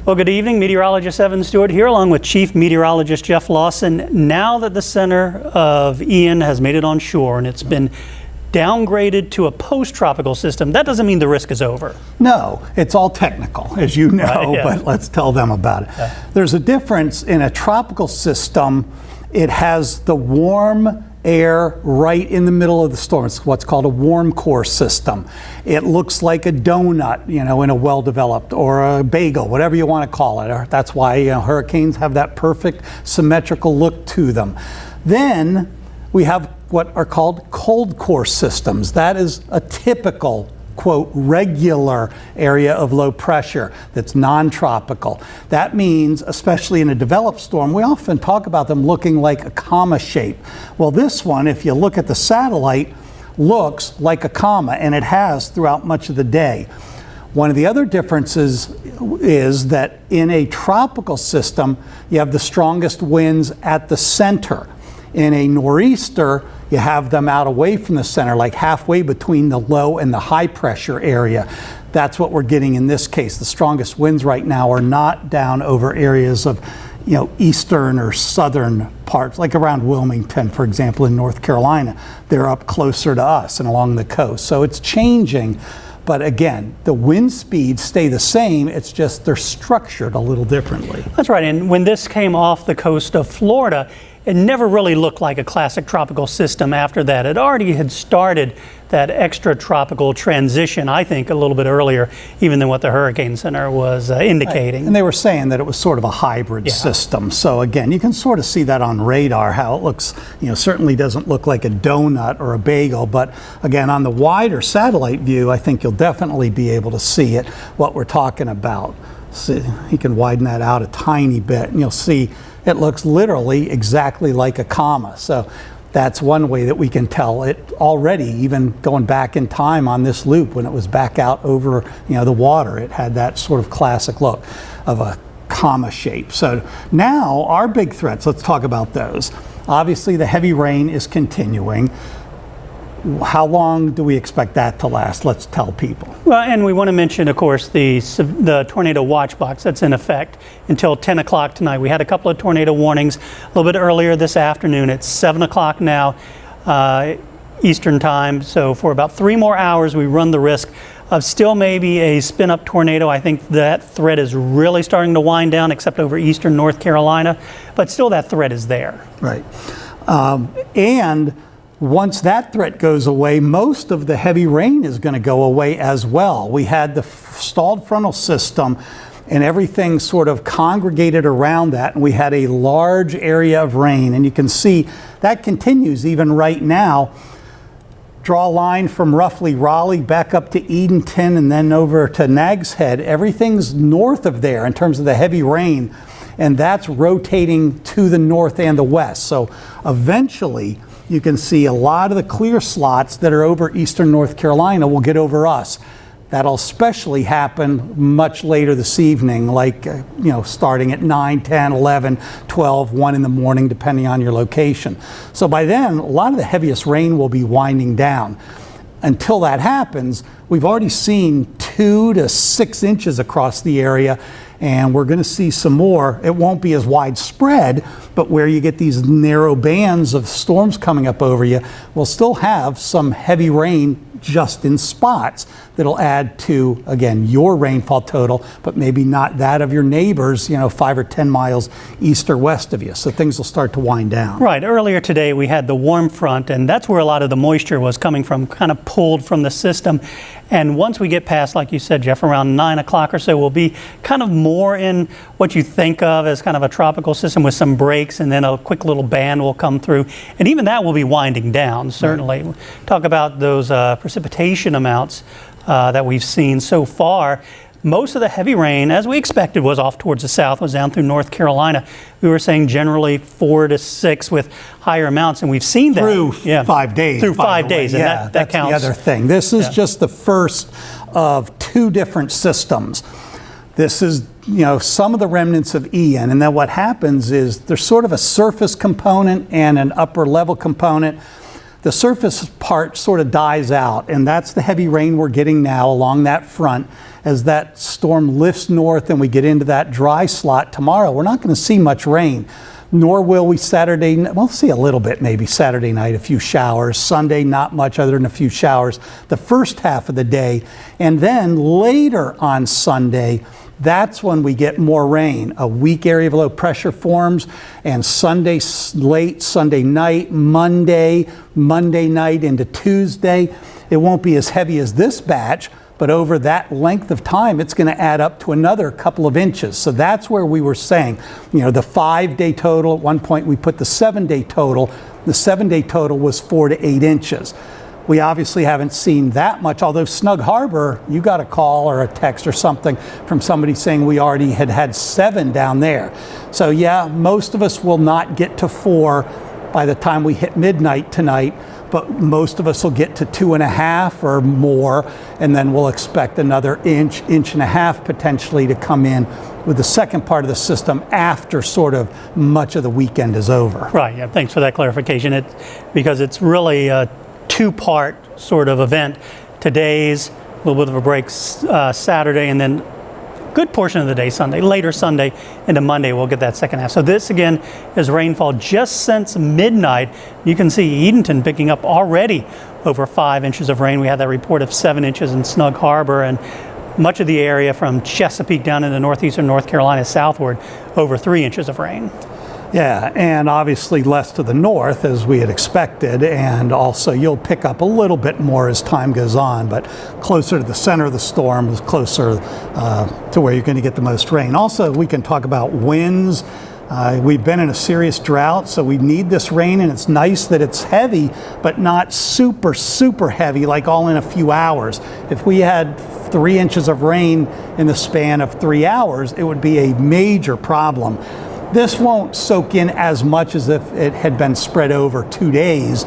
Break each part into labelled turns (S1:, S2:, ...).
S1: Well, good evening. Meteorologist Evan Stewart here along with Chief Meteorologist Jeff Lawson. Now that the center of Ian has made it on shore and it's been downgraded to a post-tropical system, that doesn't mean the risk is over.
S2: No, it's all technical, as you know,
S1: Right, yeah.
S2: But let's tell them about it.
S1: Yeah.
S2: There's a difference in a tropical system. It has the warm air right in the middle of the storm. It's what's called a warm core system. It looks like a donut, in a well-developed, or a bagel, whatever you want to call it. That's why hurricanes have that perfect symmetrical look to them. Then we have what are called cold core systems. That is a typical, quote, regular area of low pressure that's non-tropical. That means, especially in a developed storm, we often talk about them looking like a comma shape. Well, this one, if you look at the satellite, looks like a comma, and it has throughout much of the day. One of the other differences is that in a tropical system, you have the strongest winds at the center. In a nor'easter, you have them out away from the center, like halfway between the low and the high pressure area. That's what we're getting in this case. The strongest winds right now are not down over areas of, eastern or southern parts, like around Wilmington, for example, in North Carolina. They're up closer to us and along the coast. So it's changing. But again, the wind speeds stay the same. It's just they're structured a little differently.
S1: That's right. And when this came off the coast of Florida, it never really looked like a classic tropical system after that. It already had started that extra tropical transition, I think, a little bit earlier, even than what the Hurricane Center was indicating.
S2: And they were saying that it was sort of a hybrid system. So again, you can sort of see that on radar, how it looks, certainly doesn't look like a donut or a bagel. But again, on the wider satellite view, I think you'll definitely be able to see it, what we're talking about. See, you can widen that out a tiny bit, and you'll see it looks literally exactly like a comma. So that's one way that we can tell it already, even going back in time on this loop when it was back out over the water. It had that sort of classic look of a comma shape. So now our big threats, let's talk about those. Obviously the heavy rain is continuing. How long do we expect that to last? Let's tell people.
S1: Well, and we want to mention, of course, the tornado watch box that's in effect until 10 o'clock tonight. We had a couple of tornado warnings a little bit earlier this afternoon. It's 7 o'clock now, Eastern time. So for about 3 more hours, we run the risk of still maybe a spin-up tornado. I think that threat is really starting to wind down, except over eastern North Carolina. But still, that threat is there.
S2: Right. And once that threat goes away, most of the heavy rain is going to go away as well. We had the stalled frontal system and everything sort of congregated around that, and we had a large area of rain. And you can see that continues even right now. Draw a line from roughly Raleigh back up to Edenton and then over to Nags Head. Everything's north of there in terms of the heavy rain, and that's rotating to the north and the west. So eventually, you can see a lot of the clear slots that are over eastern North Carolina will get over us. That'll especially happen much later this evening, like, starting at 9, 10, 11, 12, 1 in the morning, depending on your location. So by then, a lot of the heaviest rain will be winding down. Until that happens, we've already seen 2 to 6 inches across the area, and we're going to see some more. It won't be as widespread, but where you get these narrow bands of storms coming up over you, we'll still have some heavy rain just in spots that'll add to, again, your rainfall total, but maybe not that of your neighbors, 5 or 10 miles east or west of you. So things will start to wind down.
S1: Right. Earlier today, we had the warm front, and that's where a lot of the moisture was coming from, kind of pulled from the system. And once we get past, like you said, Jeff, around 9 o'clock or so, we'll be kind of more in what you think of as kind of a tropical system with some breaks, and then a quick little band will come through. And even that will be winding down, certainly. Right. Talk about those precipitation amounts that we've seen so far. Most of the heavy rain, as we expected, was off towards the south, was down through North Carolina. We were saying generally 4 to 6 with higher amounts, and we've seen that.
S2: Through 5 days.
S1: Through 5 days, and that
S2: that's
S1: counts.
S2: The other thing. This is just the first of 2 different systems. This is, some of the remnants of Ian, and then what happens is there's sort of a surface component and an upper level component. The surface part sort of dies out, and that's the heavy rain we're getting now along that front. As that storm lifts north and we get into that dry slot tomorrow, we're not going to see much rain. Nor will we Saturday. We'll see a little bit maybe Saturday night, a few showers. Sunday, not much other than a few showers the first half of the day. And then later on Sunday, that's when we get more rain. A weak area of low pressure forms, and Sunday late, Sunday night, Monday night into Tuesday. It won't be as heavy as this batch, but over that length of time, it's going to add up to another couple of inches. So that's where we were saying, the 5-day total. At one point, we put the 7-day total. The 7-day total was 4 to 8 inches. We obviously haven't seen that much, although Snug Harbor, you got a call or a text or something from somebody saying we already had 7 down there. So yeah, most of us will not get to 4 by the time we hit midnight tonight, but most of us will get to 2.5 or more, and then we'll expect another inch and a half potentially to come in with the second part of the system after sort of much of the weekend is over.
S1: Right, yeah, thanks for that clarification. Because it's really a 2-part sort of event. Today's a little bit of a break Saturday, and then good portion of the day Sunday. Later Sunday into Monday, we'll get that second half. So this again is rainfall just since midnight. You can see Edenton picking up already over 5 inches of rain. We had that report of 7 inches in Snug Harbor, and much of the area from Chesapeake down into northeastern North Carolina southward, over 3 inches of rain.
S2: Yeah, and obviously less to the north as we had expected, and also you'll pick up a little bit more as time goes on, but closer to the center of the storm is closer to where you're going to get the most rain. Also, we can talk about winds. We've been in a serious drought, so we need this rain, and it's nice that it's heavy, but not super, super heavy, like all in a few hours. If we had 3 inches of rain in the span of 3 hours, it would be a major problem. This won't soak in as much as if it had been spread over 2 days,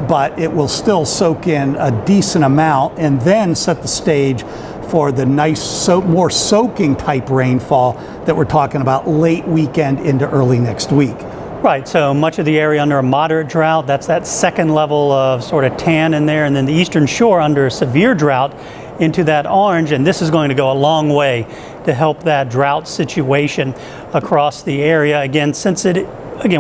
S2: but it will still soak in a decent amount and then set the stage for the nice, more soaking type rainfall that we're talking about late weekend into early next week.
S1: Right, so much of the area under a moderate drought, that's that second level of sort of tan in there, and then the eastern shore under a severe drought into that orange, and this is going to go a long way to help that drought situation across the area. Again,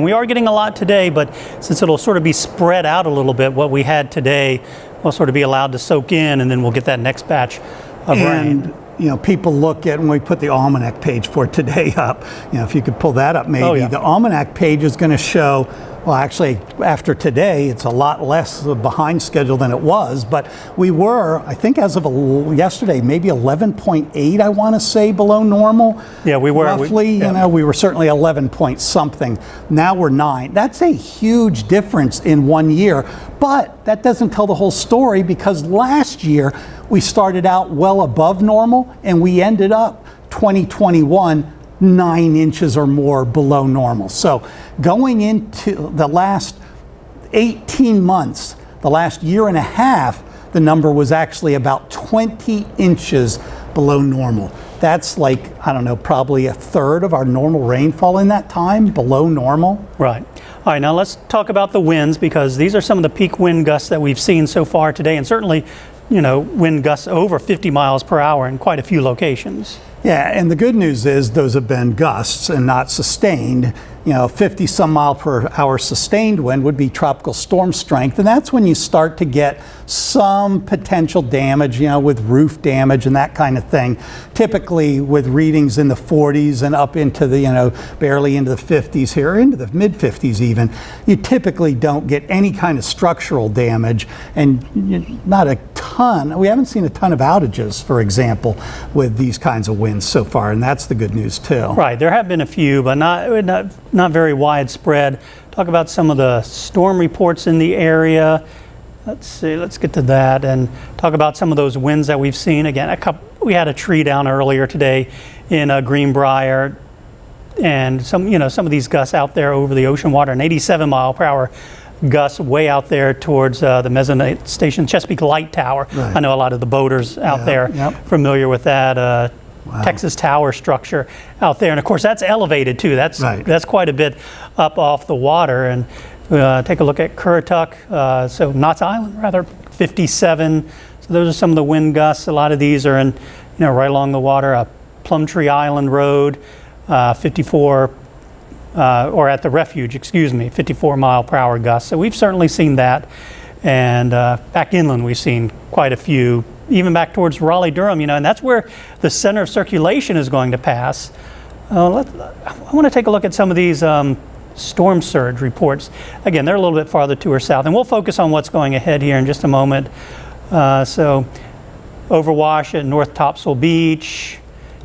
S1: we are getting a lot today, but since it'll sort of be spread out a little bit, what we had today will sort of be allowed to soak in, and then we'll get that next batch of rain.
S2: People look at, when we put the almanac page for today up, if you could pull that up maybe.
S1: Oh, yeah.
S2: The almanac page is going to show, well, actually, after today, it's a lot less behind schedule than it was, but we were, I think as of yesterday, maybe 11.8, I want to say, below normal.
S1: Yeah, we were.
S2: Roughly, we were certainly 11 point something. Now we're 9. That's a huge difference in 1 year, but that doesn't tell the whole story, because last year we started out well above normal and we ended up 2021 9 inches or more below normal. So going into the last 18 months, the last year and a half, the number was actually about 20 inches below normal. That's like, I don't know, probably a third of our normal rainfall in that time, below normal.
S1: Right. All right, now let's talk about the winds, because these are some of the peak wind gusts that we've seen so far today, and certainly, wind gusts over 50 miles per hour in quite a few locations.
S2: Yeah, and the good news is those have been gusts and not sustained. 50 some mile per hour sustained wind would be tropical storm strength, and that's when you start to get some potential damage, with roof damage and that kind of thing. Typically with readings in the 40s and up into the, barely into the 50s here, into the mid 50s even, you typically don't get any kind of structural damage, and not a ton. We haven't seen a ton of outages, for example, with these kinds of winds so far, and that's the good news too.
S1: Right, there have been a few, but not very widespread. Talk about some of the storm reports in the area. Let's see, let's get to that and talk about some of those winds that we've seen. Again, we had a tree down earlier today in Greenbrier, and some of these gusts out there over the ocean water, an 87 mile per hour gust way out there towards the Mezzanine Station, Chesapeake Light Tower. Right. I know a lot of the boaters out there familiar with that. Wow. Texas Tower structure out there, and of course that's elevated too. That's quite a bit up off the water, and Take a look at Currituck, so Knott's Island rather, 57. So those are some of the wind gusts. A lot of these are in, right along the water. Plumtree Island Road, 54, or at the refuge, 54 mile per hour gusts. So we've certainly seen that. And back inland, we've seen quite a few, even back towards Raleigh-Durham, and that's where the center of circulation is going to pass. I want to take a look at some of these storm surge reports. Again, they're a little bit farther to our south, and we'll focus on what's going ahead here in just a moment. So overwash at North Topsail Beach,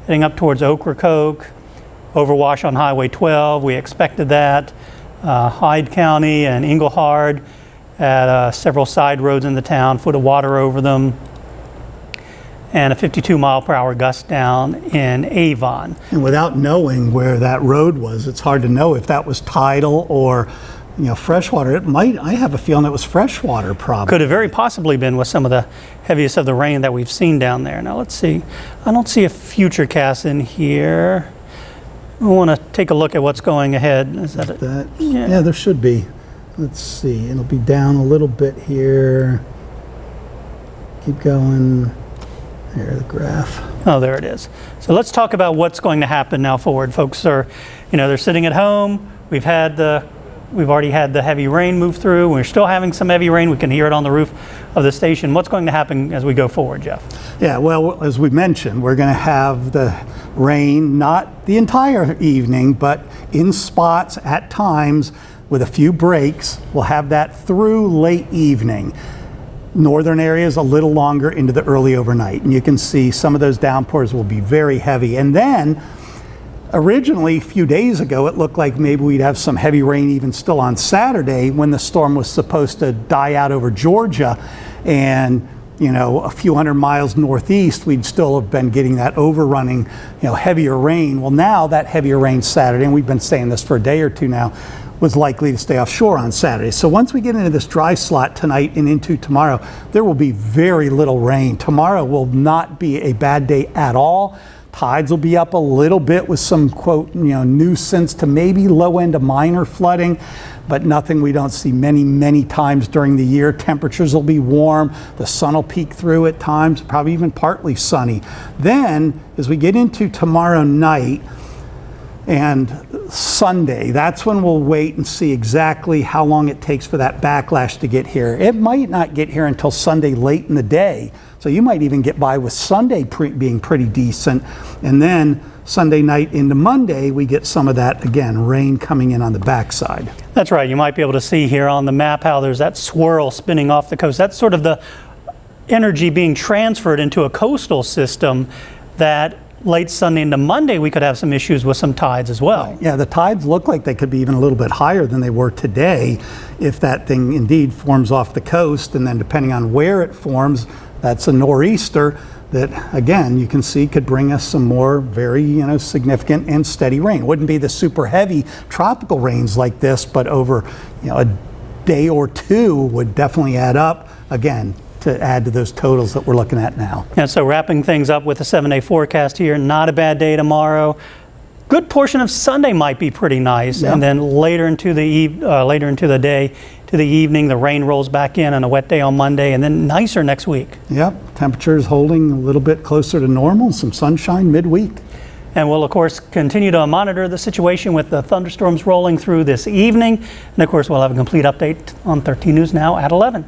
S1: heading up towards Ocracoke, overwash on Highway 12, we expected that. Hyde County and Englehard at several side roads in the town, foot of water over them, and a 52 mile per hour gust down in Avon.
S2: And without knowing where that road was, it's hard to know if that was tidal or freshwater. I have a feeling it was freshwater probably.
S1: Could have very possibly been with some of the heaviest of the rain that we've seen down there. Now let's see, I don't see a future cast in here. I want to take a look at what's going ahead. Is that it?
S2: Yeah, there should be. Let's see, it'll be down a little bit here. Keep going. Here, the graph.
S1: Oh, there it is. So let's talk about what's going to happen now forward. Folks are, they're sitting at home. We've already had the heavy rain move through. We're still having some heavy rain. We can hear it on the roof of the station. What's going to happen as we go forward, Jeff?
S2: Yeah, well, as we mentioned, we're going to have the rain, not the entire evening, but in spots at times with a few breaks. We'll have that through late evening. Northern areas a little longer into the early overnight. And you can see some of those downpours will be very heavy. And then originally, a few days ago, it looked like maybe we'd have some heavy rain even still on Saturday when the storm was supposed to die out over Georgia. And, a few hundred miles northeast, we'd still have been getting that overrunning, heavier rain. Well, now that heavier rain Saturday, and we've been saying this for a day or two now, was likely to stay offshore on Saturday. So once we get into this dry slot tonight and into tomorrow, there will be very little rain. Tomorrow will not be a bad day at all. Tides will be up a little bit with some, quote, nuisance to maybe low end of minor flooding, but nothing we don't see many times during the year. Temperatures will be warm. The sun will peek through at times, probably even partly sunny. Then, as we get into tomorrow night, and Sunday, that's when we'll wait and see exactly how long it takes for that backlash to get here. It might not get here until Sunday late in the day, so you might even get by with Sunday being pretty decent. And then Sunday night into Monday, we get some of that, again, rain coming in on the backside.
S1: That's right. You might be able to see here on the map how there's that swirl spinning off the coast. That's sort of the energy being transferred into a coastal system that late Sunday into Monday, we could have some issues with some tides as well.
S2: Right. Yeah, the tides look like they could be even a little bit higher than they were today if that thing indeed forms off the coast. And then depending on where it forms, that's a nor'easter that, again, you can see could bring us some more very, significant and steady rain. It wouldn't be the super heavy tropical rains like this, but over, a day or two would definitely add up, again, to add to those totals that we're looking at now.
S1: And so wrapping things up with a 7-day forecast here, not a bad day tomorrow. Good portion of Sunday might be pretty nice,
S2: yeah.
S1: And then later into the day, to the evening, the rain rolls back in on a wet day on Monday, and then nicer next week.
S2: Yep, temperatures holding a little bit closer to normal, some sunshine midweek.
S1: And we'll, of course, continue to monitor the situation with the thunderstorms rolling through this evening. And, of course, we'll have a complete update on 13 News Now at 11.